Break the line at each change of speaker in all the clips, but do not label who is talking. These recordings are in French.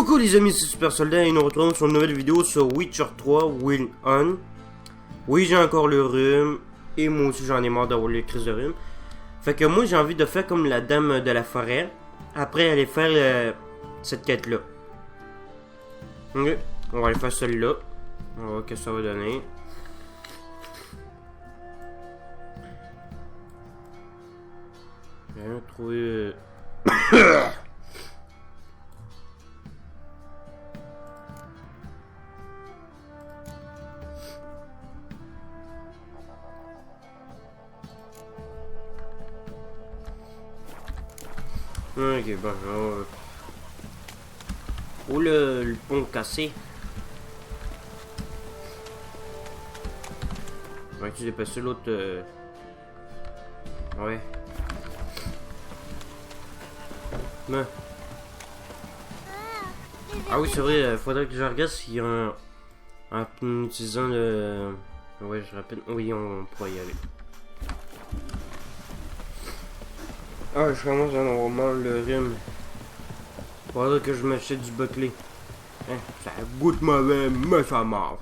Coucou les amis, c'est Super Soldat et nous retrouvons sur une nouvelle vidéo sur Witcher 3 Wild Hunt. Oui, j'ai encore le rhume et moi aussi j'en ai marre d'avoir les crises de rhume. Fait que moi j'ai envie de faire comme la dame de la forêt. Après aller faire cette quête là. Ok, on va aller faire celle-là. On va voir ce que ça va donner. J'ai trouvé... Ok, bon, oh le pont cassé. Ouais, tu dépasses l'autre. Ouais. Mais... Ah oui, c'est vrai, faudrait que je regarde s'il y a en utilisant le... Ouais, je rappelle. Oui, on pourrait y aller. Ah, je commence à avoir mal le rhume. Faudrait que je m'achète du Buckley. Hein, ça goûte mauvais, mais ça marche.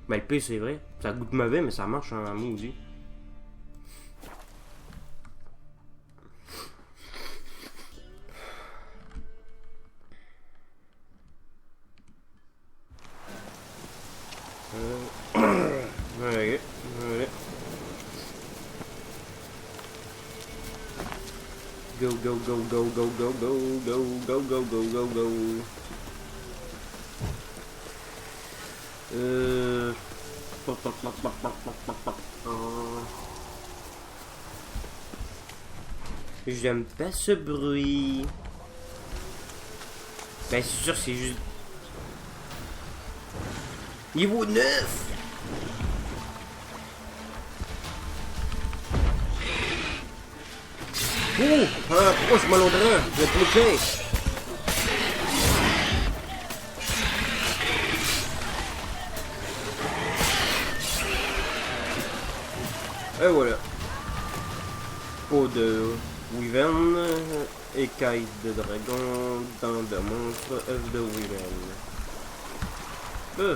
Ben le pire, c'est vrai. Ça goûte mauvais, mais ça marche en maudit. Ouais. Go, go, go, go, go, go, go, go, go, go, go, go, go. J'aime pas ce bruit. Ben c'est sûr, c'est juste... Niveau 9. Oh, pourquoi je m'allongerais? Je vais te toucher. Et voilà. Peau de Wyvern, écaille de dragon, dents de monstre, œuf de Wyvern. Là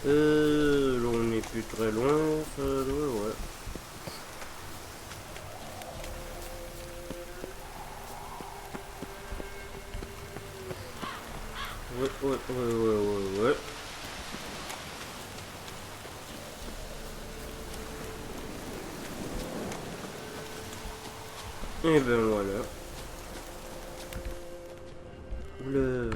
on n'est plus très loin, ça doit, ouais. Ouais. Et ben voilà. Le...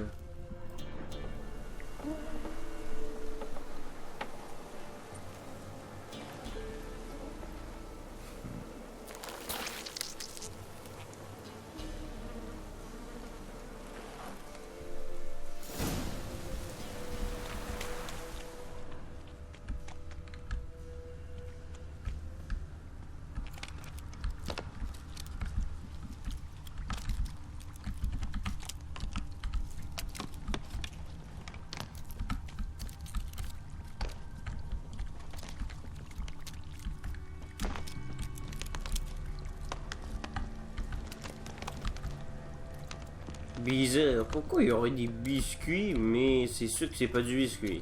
Bizarre, pourquoi il y aurait des biscuits, mais c'est sûr que c'est pas du biscuit.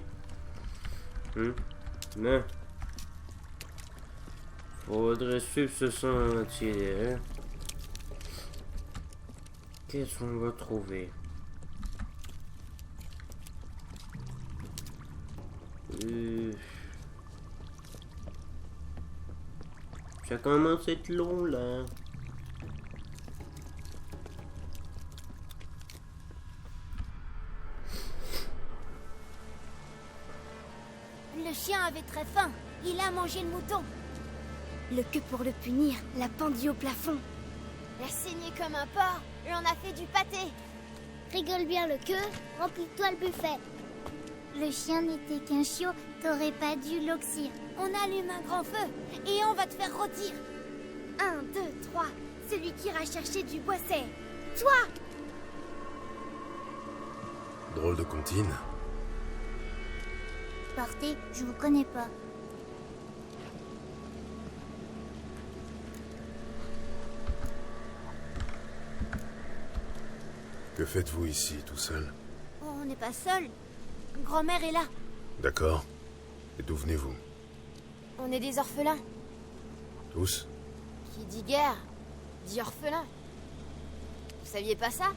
Non. Faudrait suivre ce sentier. Qu'est-ce qu'on va trouver? Ça commence à être long là.
Le chien avait très faim. Il a mangé le mouton. Le queue pour le punir l'a pendu au plafond. L'a saigné comme un porc et on a fait du pâté.
Rigole bien le queue, remplis-toi le buffet. Le chien n'était qu'un chiot, t'aurais pas dû l'oxyre.
On allume un grand feu et on va te faire rôtir. 1, 2, 3. Celui qui ira chercher du bois, c'est toi.
Drôle de comptine.
Partez, je vous connais pas.
Que faites-vous ici, tout seul?
Oh, on n'est pas seul. Grand-mère est là.
D'accord. Et d'où venez-vous?
On est des orphelins.
Tous?
Qui dit guerre, dit orphelin. Vous saviez pas ça?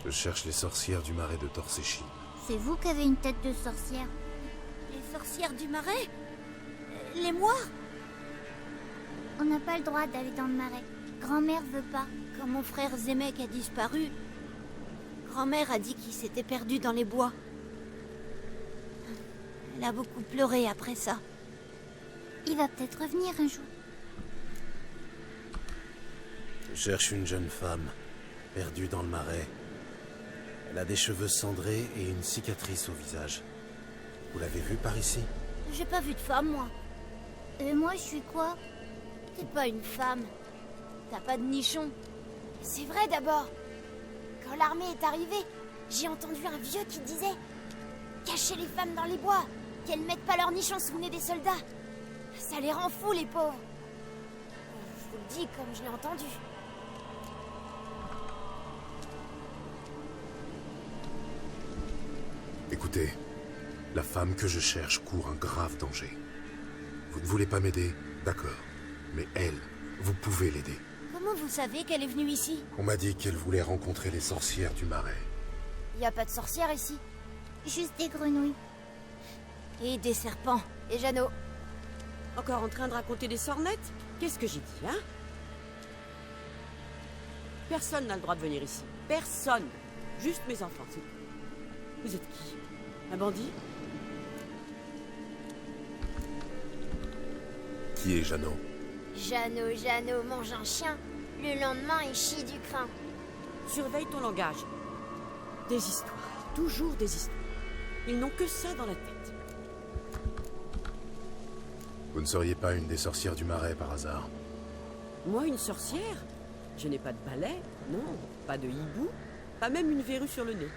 Je cherche les sorcières du marais de Torséchi.
C'est vous qui avez une tête de sorcière.
Les sorcières du marais? Les moires?
On n'a pas le droit d'aller dans le marais. Grand-mère veut pas.
Quand mon frère Zemek a disparu, grand-mère a dit qu'il s'était perdu dans les bois. Elle a beaucoup pleuré après ça.
Il va peut-être revenir un jour.
Je cherche une jeune femme, perdue dans le marais. Elle a des cheveux cendrés et une cicatrice au visage. Vous l'avez vue par ici?
J'ai pas vu de femme, moi.
Moi, je suis quoi?
T'es pas une femme. T'as pas de nichon. C'est vrai d'abord. Quand l'armée est arrivée, j'ai entendu un vieux qui disait cacher les femmes dans les bois, qu'elles mettent pas leur nichon sous le nez des soldats. Ça les rend fous, les pauvres. Je vous le dis comme je l'ai entendu.
Écoutez, la femme que je cherche court un grave danger. Vous ne voulez pas m'aider? D'accord. Mais elle, vous pouvez l'aider.
Comment vous savez qu'elle est venue ici?
On m'a dit qu'elle voulait rencontrer les sorcières du marais.
Y a pas de sorcière ici.
Juste des grenouilles.
Et des serpents. Et Jeannot.
Encore en train de raconter des sornettes? Qu'est-ce que j'ai dit, hein? Personne n'a le droit de venir ici. Personne. Juste mes enfants, c'est tout. Vous êtes qui? Un bandit?
Qui est Jeannot?
Jeannot mange un chien. Le lendemain, il chie du crin.
Surveille ton langage. Des histoires. Toujours des histoires. Ils n'ont que ça dans la tête.
Vous ne seriez pas une des sorcières du marais par hasard?
Moi, une sorcière? Je n'ai pas de balai, non. Pas de hibou. Pas même une verrue sur le nez.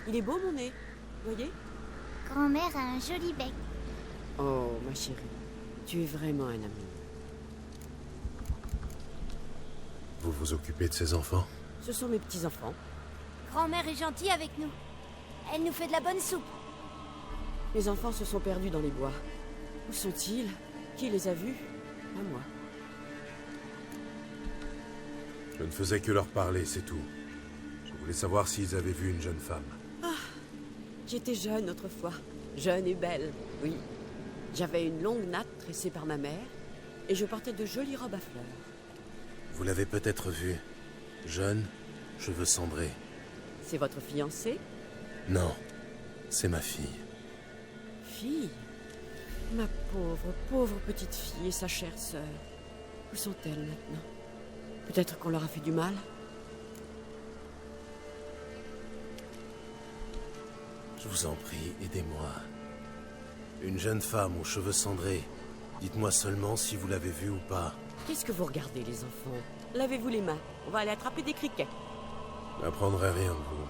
Il est beau, mon nez. Voyez?
Grand-mère a un joli bec.
Oh, ma chérie. Tu es vraiment un ami.
Vous vous occupez de ces enfants?
Ce sont mes petits-enfants.
Grand-mère est gentille avec nous. Elle nous fait de la bonne soupe.
Mes enfants se sont perdus dans les bois. Où sont-ils? Qui les a vus? Pas moi.
Je ne faisais que leur parler, c'est tout. Je voulais savoir s'ils avaient vu une jeune femme.
J'étais jeune autrefois. Jeune et belle, oui. J'avais une longue natte tressée par ma mère et je portais de jolies robes à fleurs.
Vous l'avez peut-être vue. Jeune, cheveux cendrés.
C'est votre fiancée?
Non, c'est ma fille.
Fille? Ma pauvre, pauvre petite fille et sa chère sœur. Où sont-elles maintenant? Peut-être qu'on leur a fait du mal?
Je vous en prie, aidez-moi. Une jeune femme aux cheveux cendrés. Dites-moi seulement si vous l'avez vue ou pas.
Qu'est-ce que vous regardez, les enfants? Lavez-vous les mains. On va aller attraper des criquets.
Je n'apprendrai rien de vous.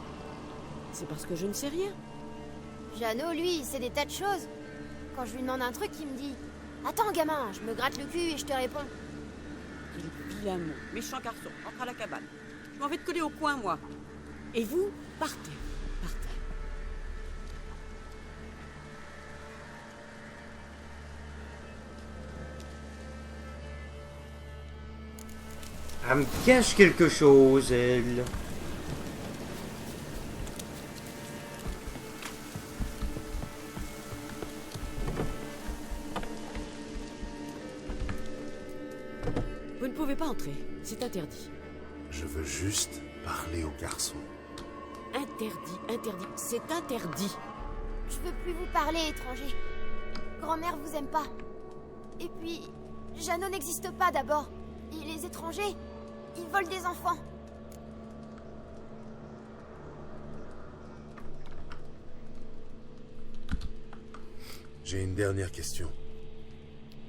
C'est parce que je ne sais rien.
Jeannot, lui, il sait des tas de choses. Quand je lui demande un truc, il me dit « Attends, gamin, je me gratte le cul et je te réponds.
Quel vilain mot. Méchant garçon. Entre à la cabane. Je m'en vais te coller au coin, moi. Et vous, partez. Partez.
Elle me cache quelque chose, elle.
Vous ne pouvez pas entrer. C'est interdit.
Je veux juste parler au garçon.
Interdit, interdit. C'est interdit.
Je veux plus vous parler, étranger. Grand-mère vous aime pas. Et puis, Jeannot n'existe pas d'abord. Et les étrangers, ils volent des enfants.
J'ai une dernière question.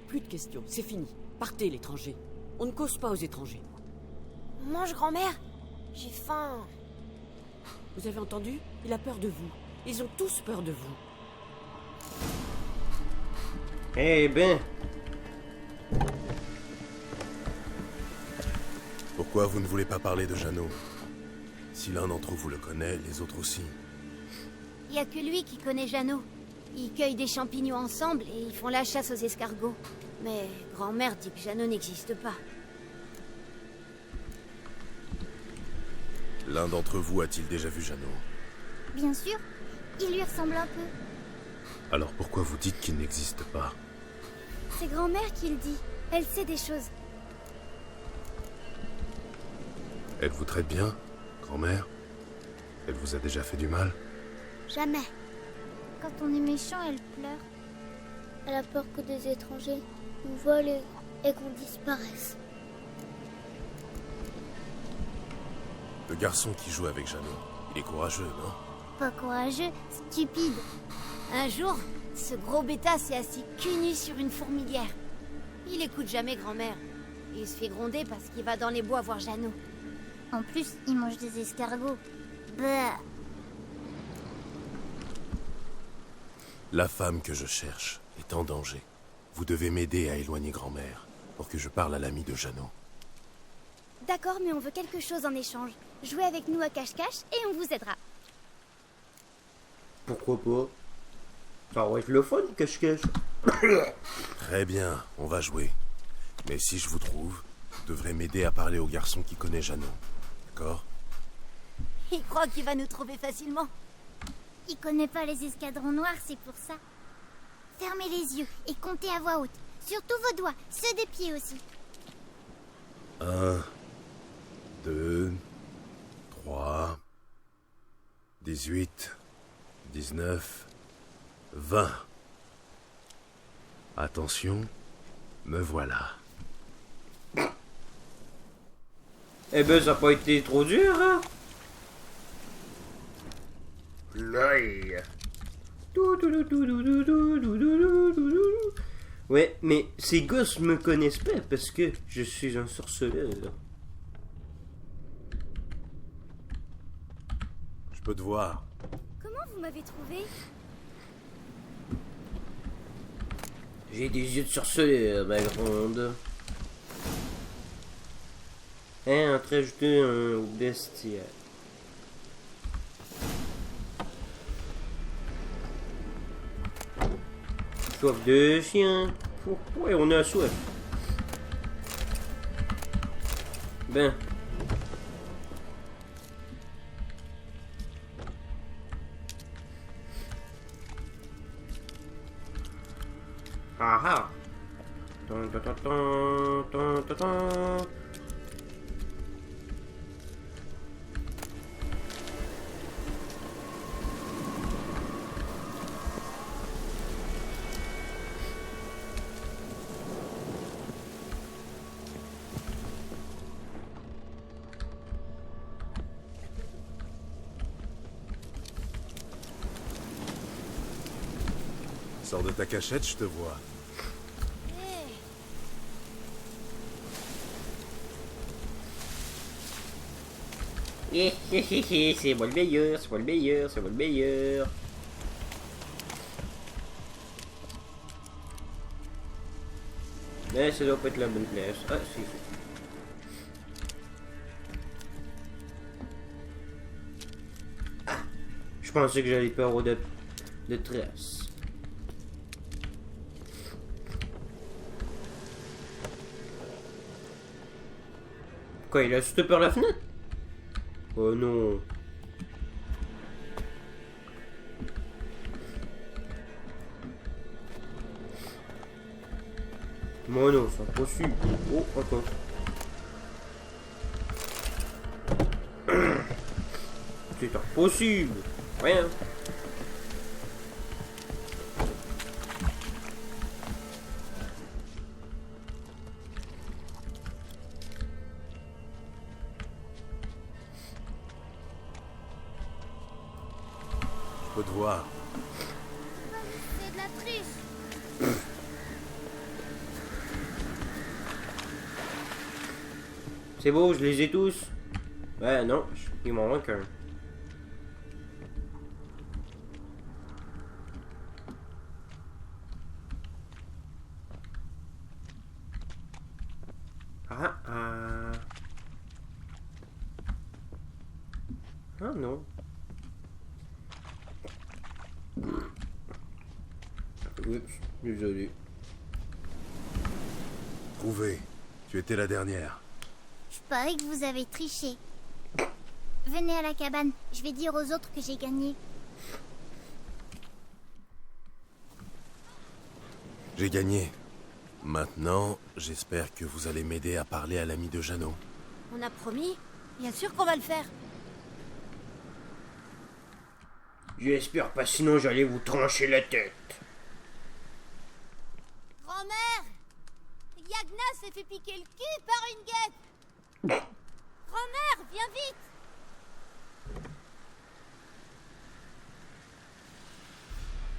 Plus de questions. C'est fini. Partez, l'étranger. On ne cause pas aux étrangers.
On mange, grand-mère. J'ai faim.
Vous avez entendu? Il a peur de vous. Ils ont tous peur de vous.
Eh ben,
Au Pourquoi vous ne voulez pas parler de Jeannot? Si l'un d'entre vous le connaît, les autres aussi.
Il y a que lui qui connaît Jeannot. Ils cueillent des champignons ensemble et ils font la chasse aux escargots. Mais grand-mère dit que Jeannot n'existe pas.
L'un d'entre vous a-t-il déjà vu Jeannot?
Bien sûr, il lui ressemble un peu.
Alors pourquoi vous dites qu'il n'existe pas?
C'est grand-mère qui le dit. Elle sait des choses.
Elle vous traite bien, grand-mère? Elle vous a déjà fait du mal?
Jamais. Quand on est méchant, elle pleure. Elle a peur que des étrangers nous volent et qu'on disparaisse.
Le garçon qui joue avec Jeannot, il est courageux, non?
Pas courageux, stupide.
Un jour, ce gros bêta s'est assis cul nu sur une fourmilière. Il écoute jamais grand-mère. Il se fait gronder parce qu'il va dans les bois voir Jeannot.
En plus, il mange des escargots. Bah.
La femme que je cherche est en danger. Vous devez m'aider à éloigner grand-mère pour que je parle à l'ami de Jeannot.
D'accord, mais on veut quelque chose en échange. Jouez avec nous à cache-cache et on vous aidera.
Pourquoi pas? Ça va être le fun, cache-cache.
Très bien, on va jouer. Mais si je vous trouve, vous devrez m'aider à parler au garçon qui connaît Jeannot. D'accord?
Il croit qu'il va nous trouver facilement.
Il connaît pas les escadrons noirs, c'est pour ça. Fermez les yeux et comptez à voix haute. Surtout vos doigts, ceux des pieds aussi.
1, 2, 3, 18, 19, 20. Attention, me voilà.
Eh ben, ça n'a pas été trop dur, hein? Play. Ouais, mais ces gosses me connaissent pas parce que je suis un sorceleur.
Je peux te voir.
Comment vous m'avez trouvé?
J'ai des yeux de sorceleur, ma grande. Hein, entre ajouter un bestiaire. Soif de chien. Ouais, on a soif. Ben. Ah ah. Tan, tan, tan, tan, tan, tan, tan.
Sors de ta cachette, je te vois.
C'est moi le meilleur, c'est moi le meilleur, c'est moi le meilleur. Mais ça doit pas être la bonne place. Ah, si. Ah, je pensais que j'allais pas avoir de traces. Quoi, il a sauté par la fenêtre? Oh non. Moi non, c'est impossible. Oh, attends. C'est impossible. Rien.
Je peux te voir.
C'est de la triche.
C'est beau, je les ai tous. Ouais, non, il m'en manque un. Ah ah. Ah non. Oups, désolé.
Prouvé. Tu étais la dernière.
Je parie que vous avez triché. Venez à la cabane, je vais dire aux autres que j'ai gagné.
J'ai gagné. Maintenant, j'espère que vous allez m'aider à parler à l'ami de Jeannot.
On a promis. Bien sûr qu'on va le faire.
J'espère pas, sinon j'allais vous trancher la tête.
Grand-mère, Yagna s'est fait piquer le cul par une guêpe. Grand-mère, viens vite.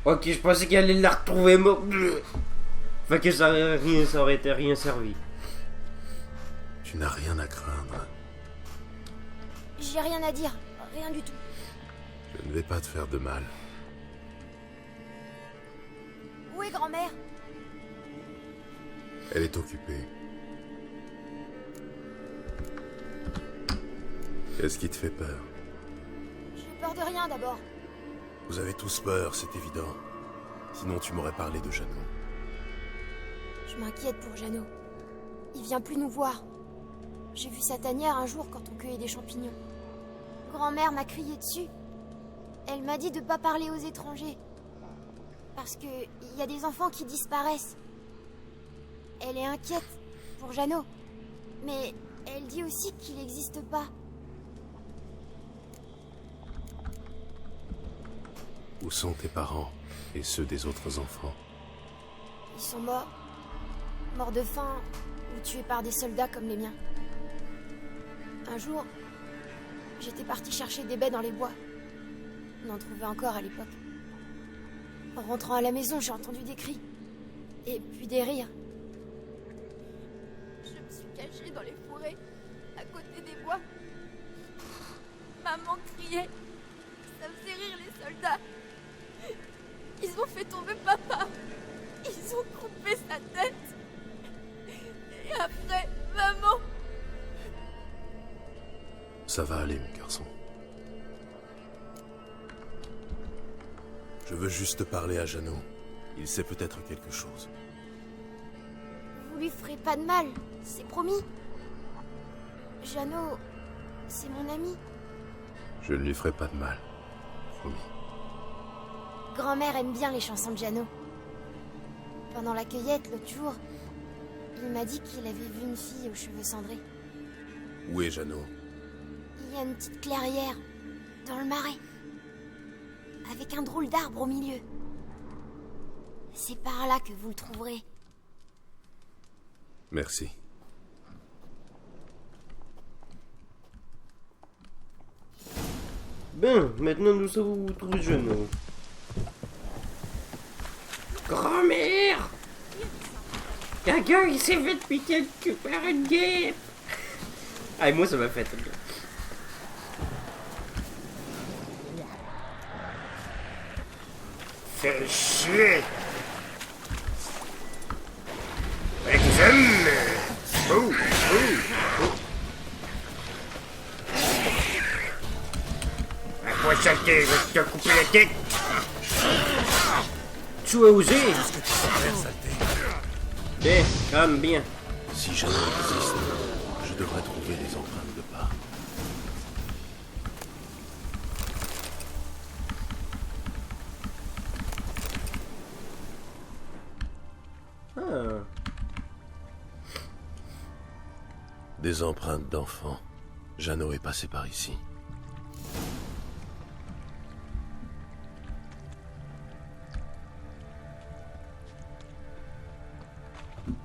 Ok, je pensais qu'elle allait la retrouver morte. Fait que ça aurait été rien servi.
Tu n'as rien à craindre.
J'ai rien à dire, rien du tout.
Je ne vais pas te faire de mal.
Où est grand-mère?
Elle est occupée. Qu'est-ce qui te fait peur?
J'ai peur de rien d'abord.
Vous avez tous peur, c'est évident. Sinon tu m'aurais parlé de Jeannot.
Je m'inquiète pour Jeannot. Il vient plus nous voir. J'ai vu sa tanière un jour quand on cueillait des champignons. Grand-mère m'a crié dessus. Elle m'a dit de pas parler aux étrangers. Parce que il y a des enfants qui disparaissent. Elle est inquiète pour Jeannot. Mais elle dit aussi qu'il n'existe pas.
Où sont tes parents et ceux des autres enfants?
Ils sont morts. Morts de faim ou tués par des soldats comme les miens. Un jour, j'étais partie chercher des baies dans les bois. On en trouvait encore à l'époque. En rentrant à la maison, j'ai entendu des cris. Et puis des rires. Je me suis cachée dans les fourrés, à côté des bois. Maman criait. Ça faisait rire les soldats. Ils ont fait tomber papa. Ils ont coupé sa tête. Et après, maman.
Ça va aller, mon garçon. Je veux juste parler à Jeannot. Il sait peut-être quelque chose.
Vous lui ferez pas de mal, c'est promis. Jeannot, c'est mon ami.
Je ne lui ferai pas de mal. Promis.
Grand-mère aime bien les chansons de Jeannot. Pendant la cueillette, l'autre jour, il m'a dit qu'il avait vu une fille aux cheveux cendrés.
Où est Jeannot?
Il y a une petite clairière, dans le marais. Avec un drôle d'arbre au milieu. C'est par là que vous le trouverez.
Merci.
Ben, maintenant nous savons où trouver Jeannot. Grand-mère! Quelqu'un il s'est fait piquer le cul par une guêpe! Ah, et moi ça m'a fait. Fais chier! Examen! Oh! À quoi saleté, je vais te couper la tête! Tu as osé!
Qu'est-ce que tu sais faire, saleté?
Calme bien.
Si Jeannot existe, je devrais trouver les empreintes de pas.
Ah.
Des empreintes d'enfants. Jeannot est passé par ici.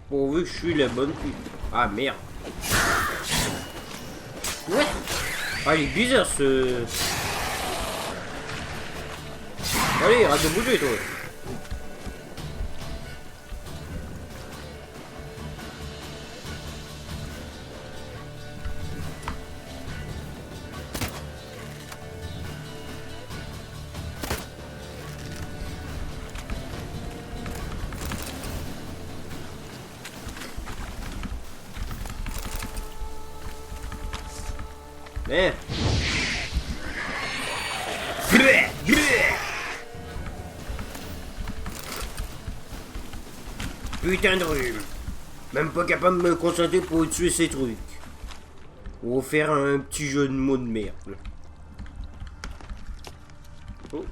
Pourvu que je suis la bonne fille. Ah merde. Ouais. Ah, il est bizarre ce. Allez, arrête de bouger toi. Eh. putain de rhume. Même pas capable de me concentrer pour tuer ces trucs. Ou faire un petit jeu de mots de merde. Oh.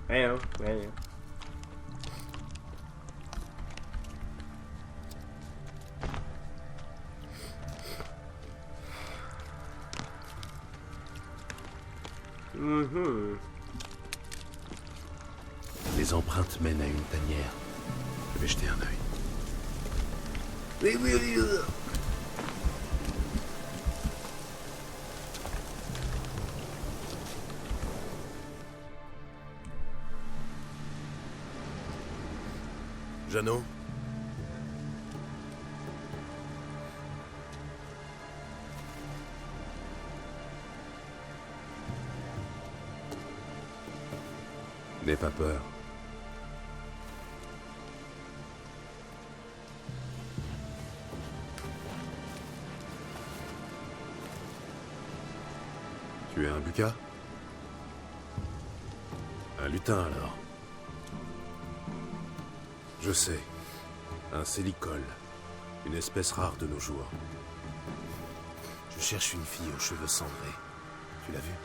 Rien, rien.
Les empreintes mènent à une tanière. Je vais jeter un œil.
Oui.
Jeannot? N'aie pas peur. Tu es un buka? Un lutin alors. Je sais. Un célicole. Une espèce rare de nos jours. Je cherche une fille aux cheveux cendrés. Tu l'as vue?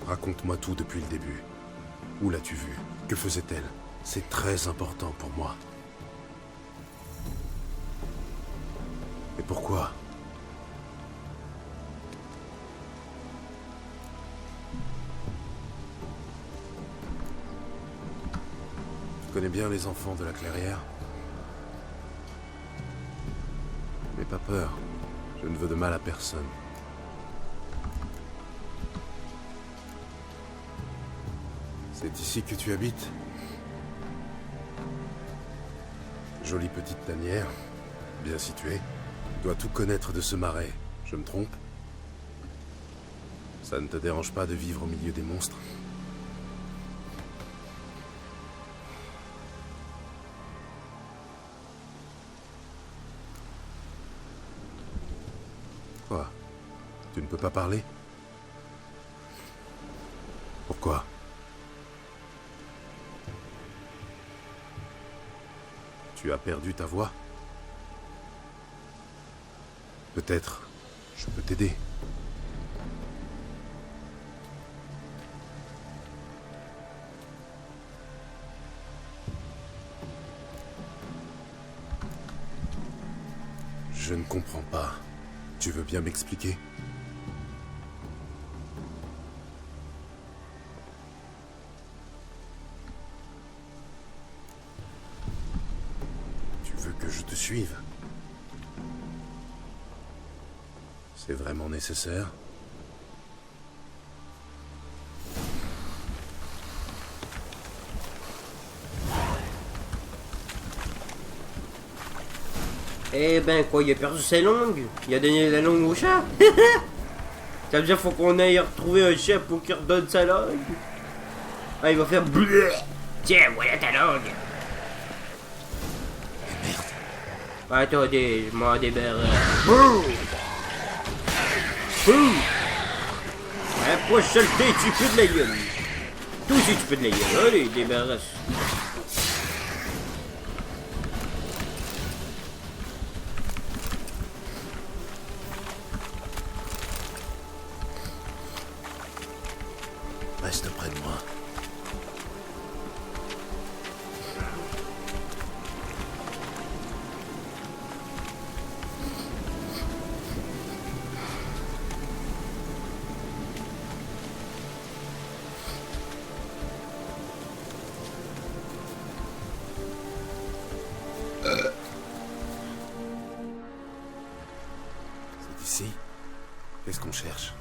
Raconte-moi tout depuis le début. Où l'as-tu vue? Que faisait-elle? C'est très important pour moi. Et pourquoi? Tu connais bien les enfants de la clairière? N'aie pas peur. Je ne veux de mal à personne. C'est ici que tu habites? Jolie petite tanière, bien située. Tu dois tout connaître de ce marais, je me trompe? Ça ne te dérange pas de vivre au milieu des monstres? Quoi? Tu ne peux pas parler? Pourquoi? Tu as perdu ta voix? Peut-être je peux t'aider. Je ne comprends pas. Tu veux bien m'expliquer? Tu veux que je te suive? C'est vraiment nécessaire?
Eh ben quoi, il a perdu ses langues? Il a donné la langue au chat? Ça veut dire faut qu'on aille retrouver un chat pour qu'il redonne sa langue? Ah, il va faire bleu. Tiens, voilà ta langue. Attendez, je m'en débarrasse. Bouh! Bouh! Approche saleté, tu peux de la gueule. Toi aussi tu peux de la gueule. Allez, débarrasse.
Reste près de moi. C'est ici? Qu'est-ce qu'on cherche?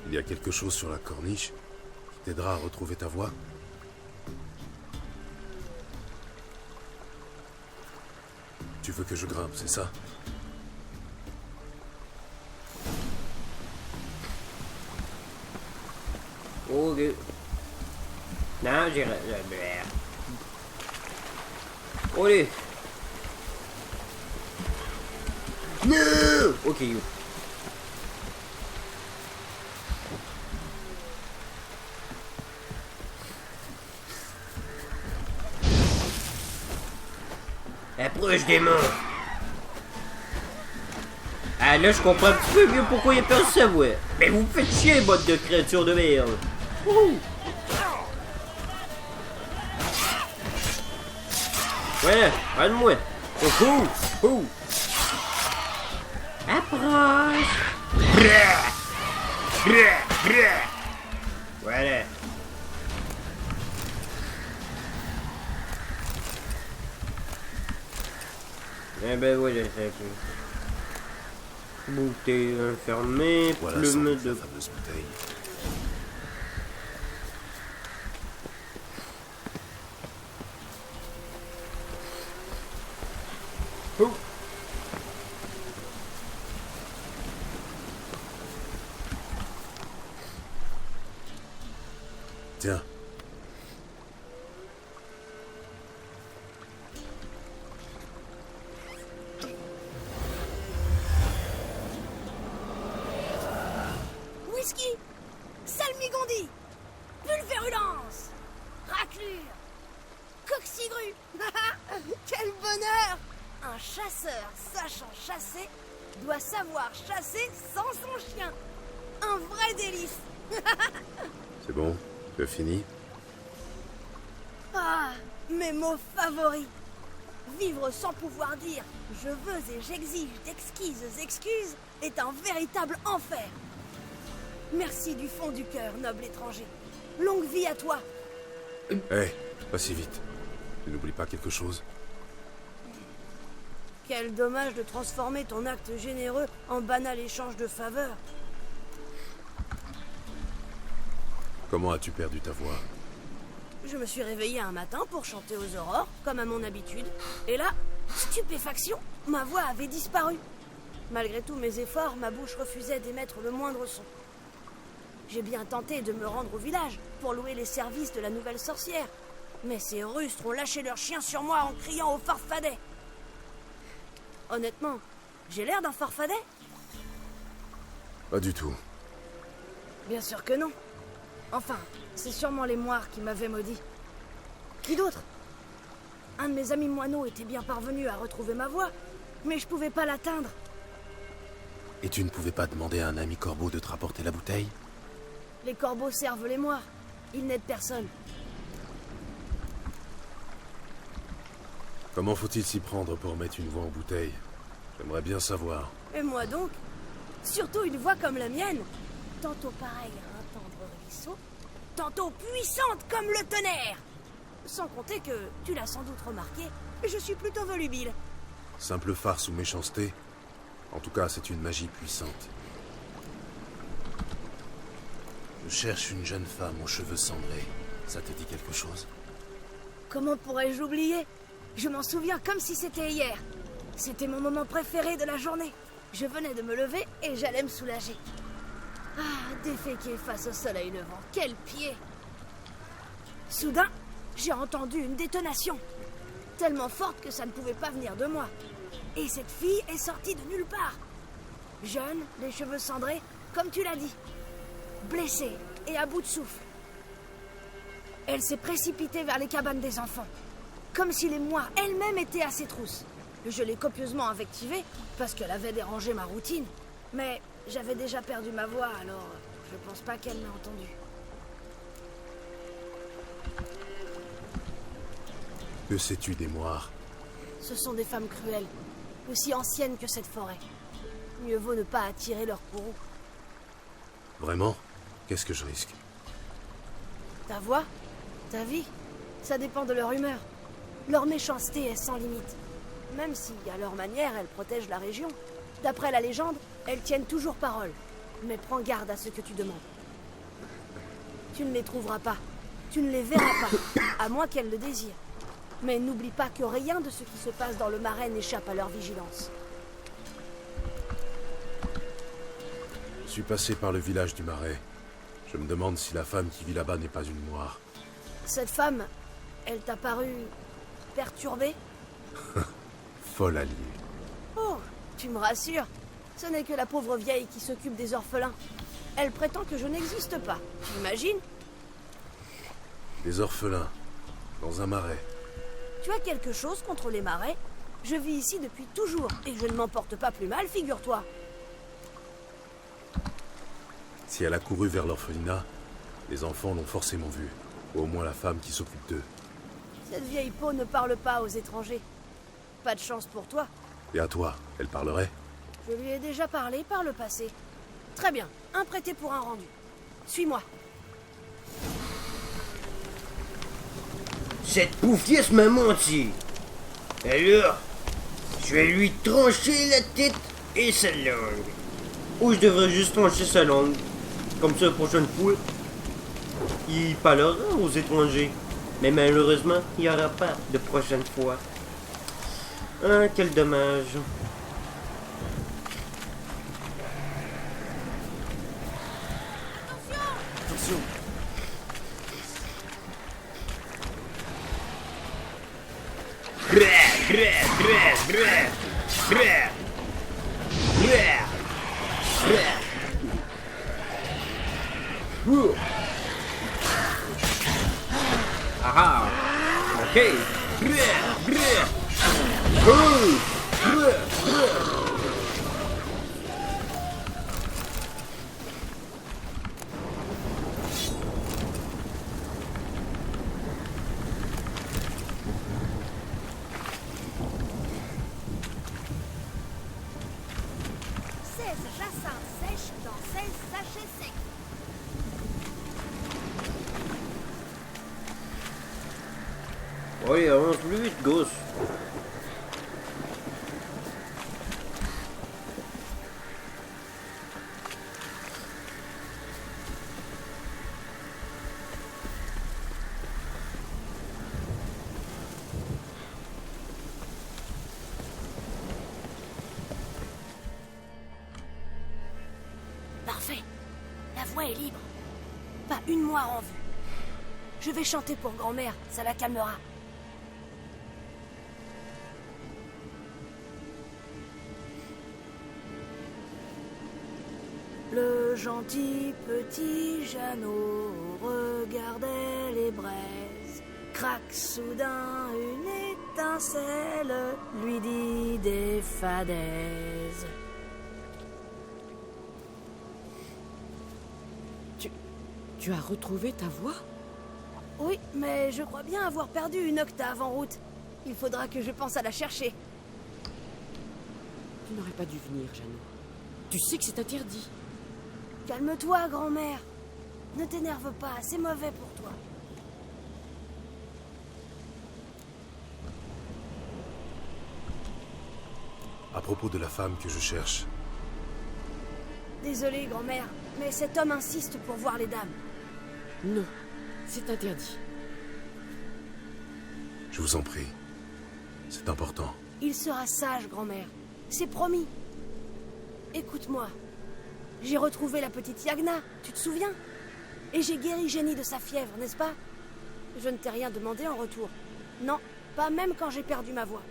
Il y a quelque chose sur la corniche qui t'aidera à retrouver ta voix? Tu veux que je grimpe, c'est ça?
Ok. Non, j'irai. Allez. Non. Ok. proche des morts. Ah là, je comprends un petit peu mieux pourquoi il a perdu sa voix. Mais vous me faites chier, botte de créatures de merde. Wouhou. Voilà, regarde-moi. Oh, oh. Approche. Voilà. Eh ben voilà, ça fait. Bouteille fermée,
Voilà
plume
sans
de...
la fameuse bouteille.
Oh.
Tiens.
Whisky, salmigondi, pulvérulence, raclure, coxigru. Quel bonheur! Un chasseur sachant chasser doit savoir chasser sans son chien. Un vrai délice.
C'est bon? Tu as fini?
Ah, mes mots favoris. Vivre sans pouvoir dire « je veux et j'exige d'exquises excuses » est un véritable enfer. Merci du fond du cœur, noble étranger. Longue vie à toi.
Hé, pas si vite. Tu n'oublies pas quelque chose?
Quel dommage de transformer ton acte généreux en banal échange de faveurs.
Comment as-tu perdu ta voix?
Je me suis réveillé un matin pour chanter aux aurores, comme à mon habitude. Et là, stupéfaction, ma voix avait disparu. Malgré tous mes efforts, ma bouche refusait d'émettre le moindre son. J'ai bien tenté de me rendre au village pour louer les services de la nouvelle sorcière. Mais ces rustres ont lâché leur chien sur moi en criant au farfadet. Honnêtement, j'ai l'air d'un farfadet?
Pas du tout.
Bien sûr que non. Enfin, c'est sûrement les moires qui m'avaient maudit. Qui d'autre? Un de mes amis moineaux était bien parvenu à retrouver ma voix, mais je pouvais pas l'atteindre.
Et tu ne pouvais pas demander à un ami corbeau de te rapporter la bouteille?
Les corbeaux servent les moires. Ils n'aident personne.
Comment faut-il s'y prendre pour mettre une voix en bouteille? J'aimerais bien savoir.
Et moi donc? Surtout une voix comme la mienne. Tantôt pareille à un tendre ruisseau, tantôt puissante comme le tonnerre. Sans compter que, tu l'as sans doute remarqué, je suis plutôt volubile.
Simple farce ou méchanceté? En tout cas, c'est une magie puissante. Je cherche une jeune femme aux cheveux cendrés. Ça te dit quelque chose?
Comment pourrais-je oublier? Je m'en souviens comme si c'était hier. C'était mon moment préféré de la journée. Je venais de me lever et j'allais me soulager. Ah, déféqué face au soleil levant. Quel pied! Soudain, j'ai entendu une détonation. Tellement forte que ça ne pouvait pas venir de moi. Et cette fille est sortie de nulle part. Jeune, les cheveux cendrés, comme tu l'as dit. Blessée et à bout de souffle. Elle s'est précipitée vers les cabanes des enfants. Comme si les moires elles-mêmes étaient à ses trousses. Je l'ai copieusement invectivée parce qu'elle avait dérangé ma routine. Mais j'avais déjà perdu ma voix, alors je pense pas qu'elle m'ait entendu.
Que sais-tu des moires?
Ce sont des femmes cruelles, aussi anciennes que cette forêt. Mieux vaut ne pas attirer leur courroux.
Vraiment? Qu'est-ce que je risque?
Ta voix, ta vie, ça dépend de leur humeur. Leur méchanceté est sans limite. Même si, à leur manière, elles protègent la région. D'après la légende, elles tiennent toujours parole. Mais prends garde à ce que tu demandes. Tu ne les trouveras pas. Tu ne les verras pas, à moins qu'elles le désirent. Mais n'oublie pas que rien de ce qui se passe dans le marais n'échappe à leur vigilance.
Je suis passé par le village du Marais. Je me demande si la femme qui vit là-bas n'est pas une moire.
Cette femme, elle t'a paru perturbée?
Folle alliée.
Oh, tu me rassures. Ce n'est que la pauvre vieille qui s'occupe des orphelins. Elle prétend que je n'existe pas. Tu imagines?
Des orphelins, dans un marais.
Tu as quelque chose contre les marais?
Je vis ici depuis toujours, et je ne m'en porte pas plus mal, figure-toi.
Si elle a couru vers l'orphelinat, les enfants l'ont forcément vue. Ou au moins la femme qui s'occupe d'eux.
Cette vieille peau ne parle pas aux étrangers. Pas de chance pour toi.
Et à toi, elle parlerait?
Je lui ai déjà parlé par le passé. Très bien, un prêté pour un rendu. Suis-moi.
Cette poufiesse m'a menti. Alors, je vais lui trancher la tête et sa langue. Ou je devrais juste trancher sa langue. Comme ça, la prochaine fois, il parlera aux étrangers. Mais malheureusement, il n'y aura pas de prochaine fois. Ah, quel dommage.
Attention!
Ah, ok.
Jacinthes sèches dans 16 sachets secs.
Oui, avance plus vite, gosse.
Parfait. La voie est libre. Pas une moire en vue. Je vais chanter pour grand-mère, ça la calmera. Le gentil petit Jeannot regardait les braises. Crac, soudain, une étincelle lui dit des fadaises.
Tu as retrouvé ta voix?
Oui, mais je crois bien avoir perdu une octave en route. Il faudra que je pense à la chercher.
Tu n'aurais pas dû venir, Jeannot. Tu sais que c'est interdit.
Calme-toi, grand-mère. Ne t'énerve pas, c'est mauvais pour toi.
À propos de la femme que je cherche,
Désolée, grand-mère, mais cet homme insiste pour voir les dames.
Non, c'est interdit.
je vous en prie. C'est important.
Il sera sage, grand-mère. C'est promis. Écoute-moi. J'ai retrouvé la petite Yagna, tu te souviens? Et j'ai guéri Jenny de sa fièvre, n'est-ce pas? Je ne t'ai rien demandé en retour. Non, pas même quand j'ai perdu ma voix.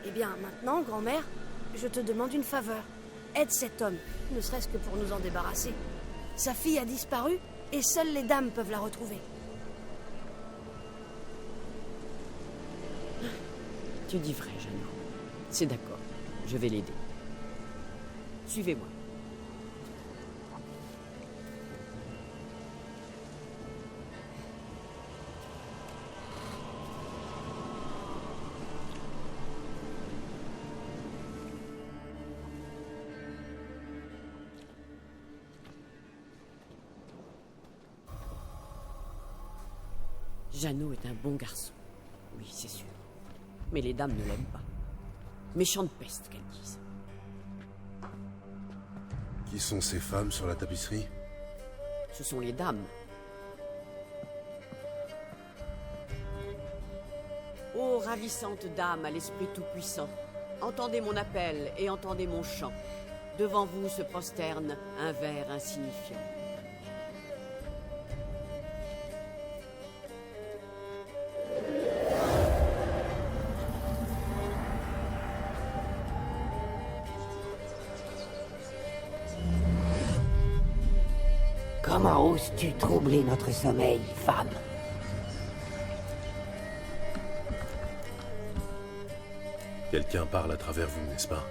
Eh bien, maintenant, grand-mère, je te demande une faveur. Aide cet homme, ne serait-ce que pour nous en débarrasser. Sa fille a disparu, et seules les dames peuvent la retrouver.
Tu dis vrai, Jeannot. C'est d'accord. Je vais l'aider. Suivez-moi. Jeannot est un bon garçon. Oui, c'est sûr. Mais les dames ne l'aiment pas. Méchante peste, qu'elles disent.
Qui sont ces femmes sur la tapisserie?
Ce sont les dames. Ô ravissante dame à l'esprit tout-puissant, entendez mon appel et entendez mon chant. Devant vous se prosterne un vers insignifiant.
Comment oses-tu troubler notre sommeil, femme?
Quelqu'un parle à travers vous, n'est-ce pas?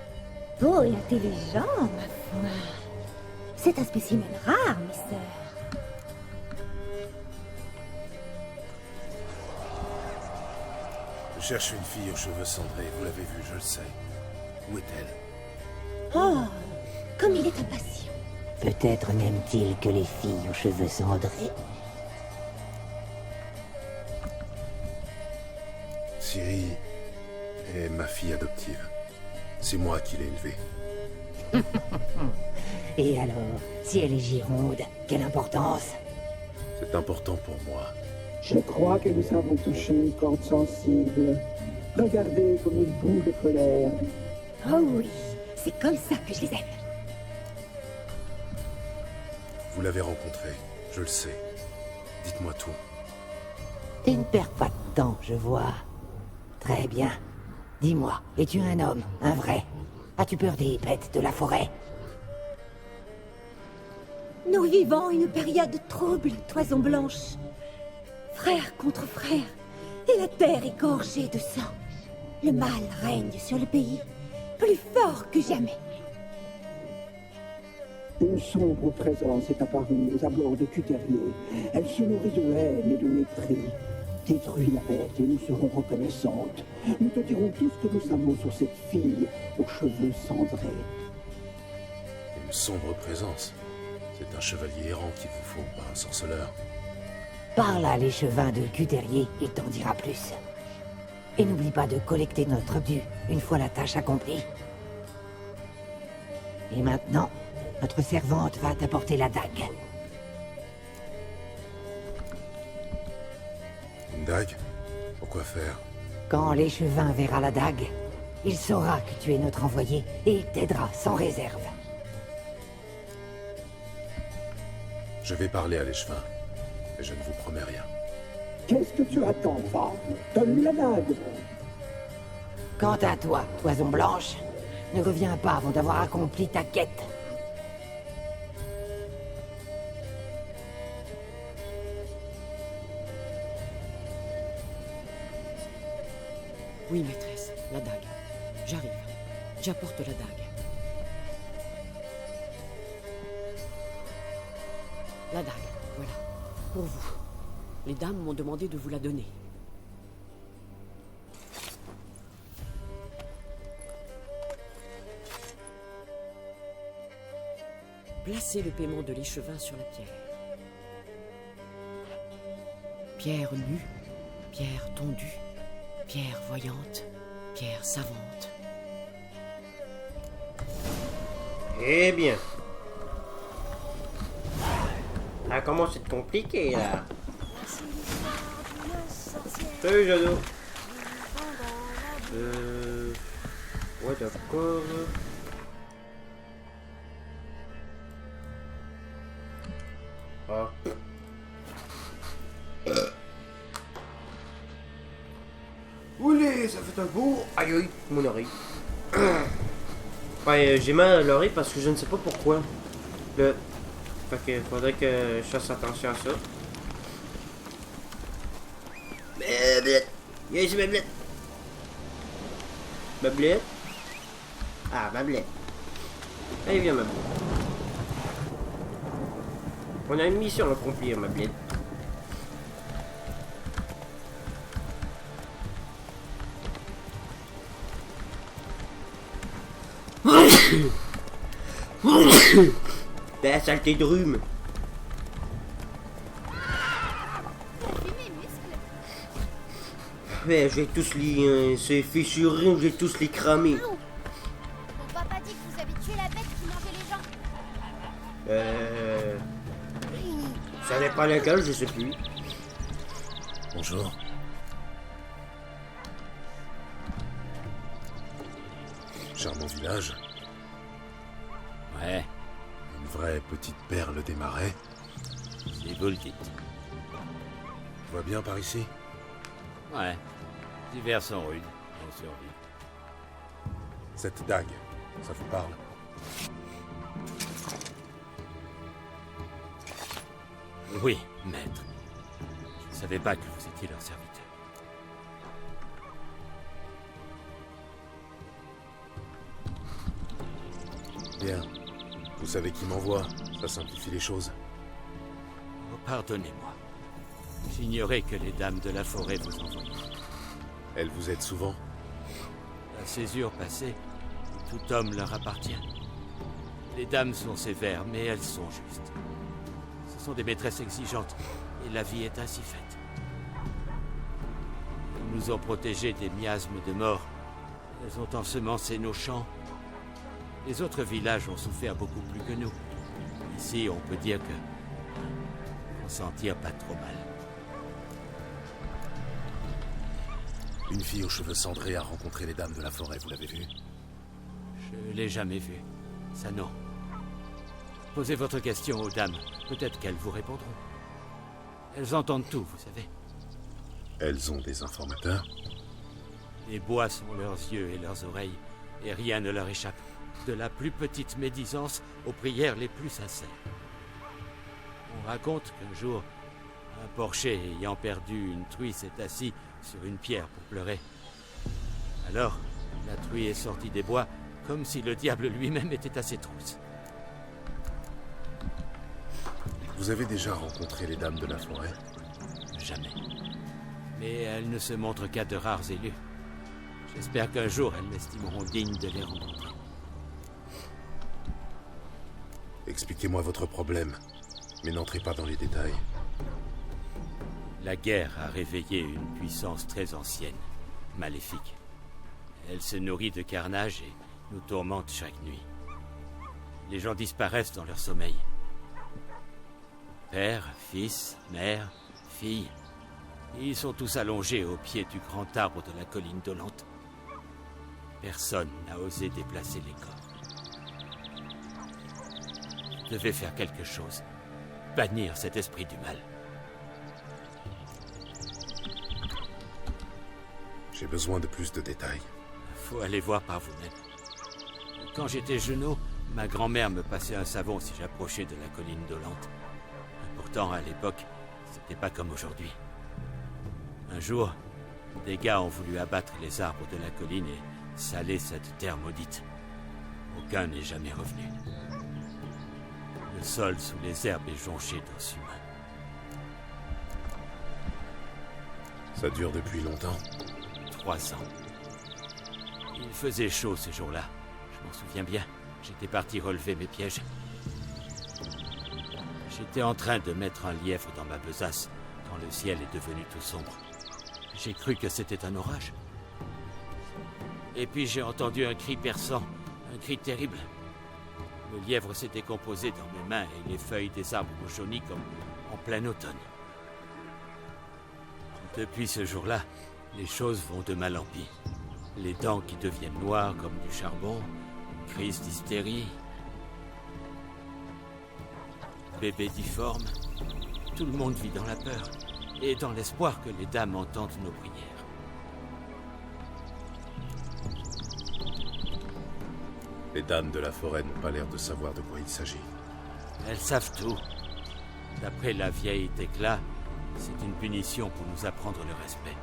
Beau et intelligent, ma foi. C'est un spécimen rare, mes sœurs.
Je cherche une fille aux cheveux cendrés, vous l'avez vue, je le sais. Où est-elle?
Oh, comme il est impatient.
Peut-être n'aime-t-il que les filles aux cheveux cendrés.
Ciri est ma fille adoptive. C'est moi qui l'ai élevée.
Et alors, si elle est gironde, quelle importance?
C'est important pour moi.
Je crois que nous avons touché une corde sensible. Regardez comme il bout de colère.
Oh oui, c'est comme ça que je les aime.
Vous l'avez rencontrée, je le sais. Dites-moi tout.
Tu ne perds pas de temps, je vois. Très bien. Dis-moi, es-tu un homme, un vrai? As-tu peur des bêtes de la forêt?
Nous vivons une période trouble, Toison Blanche. Frère contre frère, et la terre est gorgée de sang. Le mal règne sur le pays, plus fort que jamais.
Une sombre présence est apparue aux abords de Cuterrier. Elle se nourrit de haine et de mépris. Détruis la bête et nous serons reconnaissantes. Nous te dirons tout ce que nous savons sur cette fille aux cheveux cendrés.
Une sombre présence. C'est un chevalier errant qu'il vous faut, pas un sorceleur.
Parle à l'échevin de Cuterrier, il t'en dira plus. Et n'oublie pas de collecter notre dû, une fois la tâche accomplie. Et maintenant, notre servante va t'apporter la dague.
Une dague? Pourquoi faire?
Quand l'échevin verra la dague, il saura que tu es notre envoyé et il t'aidera sans réserve.
Je vais parler à l'échevin. Et je ne vous promets rien.
Qu'est-ce que tu attends, femme? Donne-lui la dague.
Quant à toi, Toison Blanche, ne reviens pas avant d'avoir accompli ta quête.
Oui, maîtresse, la dague. J'arrive. J'apporte la dague. La dague, voilà. Pour vous. Les dames m'ont demandé de vous la donner. Placez le paiement de l'échevin sur la pierre. Pierre nue, pierre tondue, pierre voyante, pierre savante.
Eh bien. Ça commence à être compliqué là. Salut Jado. Ouais d'accord. Ah. Oulé, ça fait un beau. Aïe aïe, mon oreille. Ouais, j'ai mal à l'oreille parce que je ne sais pas pourquoi. Fait que faudrait que je fasse attention à ça. Mablette. Yes, Mablette. Mablette. Ah, Mablette. Allez, viens, Mablette. On a une mission à accomplir, Mablette. La saleté de rhume. Ouais, j'ai tous les... ces fissurés, j'ai tous les cramés.
Mon papa dit que vous avez tué la bête qui mangeait les gens.
Ça n'est pas légal, je sais plus.
Bonjour. Charmant village.
Ouais,
Une vraie petite perle des marais.
si vous le dites.
Tu vois bien par ici?
Ouais, l'hiver sont rudes, on survit.
Cette dague, ça vous parle?
Oui, maître. Je ne savais pas que vous étiez leur serviteur.
Pierre. Vous savez qui m'envoie, ça simplifie les choses.
Oh, pardonnez-moi. J'ignorais que les dames de la forêt vous envoyaient.
Elles vous aident souvent?
La césure passée, tout homme leur appartient. Les dames sont sévères, mais elles sont justes. Ce sont des maîtresses exigeantes, et la vie est ainsi faite. Elles nous ont protégés des miasmes de mort. Elles ont ensemencé nos champs. Les autres villages ont souffert beaucoup plus que nous. Ici, on peut dire que on s'en tire pas trop mal.
Une fille aux cheveux cendrés a rencontré les dames de la forêt, vous l'avez vue?
Je l'ai jamais vue. Ça non. Posez votre question aux dames. Peut-être qu'elles vous répondront. Elles entendent tout, vous savez.
Elles ont des informateurs?
Les bois sont leurs yeux et leurs oreilles, et rien ne leur échappe. De la plus petite médisance aux prières les plus sincères. On raconte qu'un jour, un porcher ayant perdu une truie s'est assis sur une pierre pour pleurer. Alors, la truie est sortie des bois comme si le diable lui-même était à ses trousses.
Vous avez déjà rencontré les dames de la forêt?
Jamais. Mais elles ne se montrent qu'à de rares élus. J'espère qu'un jour elles m'estimeront digne de les rencontrer.
Expliquez-moi votre problème, mais n'entrez pas dans les détails.
La guerre a réveillé une puissance très ancienne, maléfique. Elle se nourrit de carnage et nous tourmente chaque nuit. Les gens disparaissent dans leur sommeil. Père, fils, mère, fille. Ils sont tous allongés au pied du grand arbre de la colline dolente. Personne n'a osé déplacer les corps. Je devais faire quelque chose. Bannir cet esprit du mal.
J'ai besoin de plus de détails.
Faut aller voir par vous-même. Quand j'étais genou, ma grand-mère me passait un savon si j'approchais de la colline dolente. Pourtant, à l'époque, c'était pas comme aujourd'hui. Un jour, des gars ont voulu abattre les arbres de la colline et saler cette terre maudite. Aucun n'est jamais revenu. Le sol sous les herbes est jonché d'os humains.
Ça dure depuis longtemps?
3 ans. Il faisait chaud ce jour-là. Je m'en souviens bien. J'étais parti relever mes pièges. J'étais en train de mettre un lièvre dans ma besace quand le ciel est devenu tout sombre. J'ai cru que c'était un orage. Et puis j'ai entendu un cri perçant, un cri terrible. Le lièvre s'est décomposé dans mes mains et les feuilles des arbres ont jauni comme en plein automne. Depuis ce jour-là, les choses vont de mal en pis. Les dents qui deviennent noires comme du charbon, crise d'hystérie, bébé difforme. Tout le monde vit dans la peur et dans l'espoir que les dames entendent nos prières.
Les dames de la forêt n'ont pas l'air de savoir de quoi il s'agit.
Elles savent tout. D'après la vieille Thécla, c'est une punition pour nous apprendre le respect.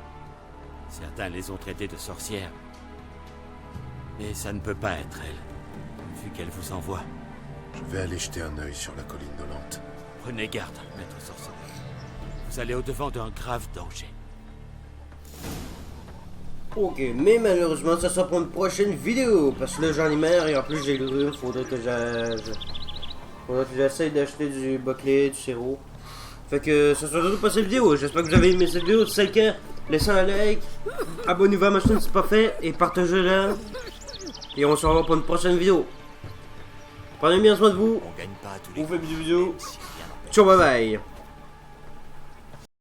Certains les ont traitées de sorcières. Mais ça ne peut pas être elles, vu qu'elles vous envoient.
Je vais aller jeter un œil sur la colline dolente.
Prenez garde, maître sorceleur. Vous allez au-devant d'un grave danger.
Ok, mais malheureusement, ça sera pour une prochaine vidéo. Parce que là, j'en ai marre et en plus, j'ai le rhume. Faudrait que j'essaye d'acheter du Buckley, du sirop. Fait que ça sera tout pour cette vidéo. J'espère que vous avez aimé cette vidéo. Si c'est le cas, laissez un like. Abonnez-vous à ma chaîne si ce n'est pas fait. Et partagez-la. Et on se revoit pour une prochaine vidéo. Prenez bien soin de vous. On vous fait des bisous. Ciao, bye bye.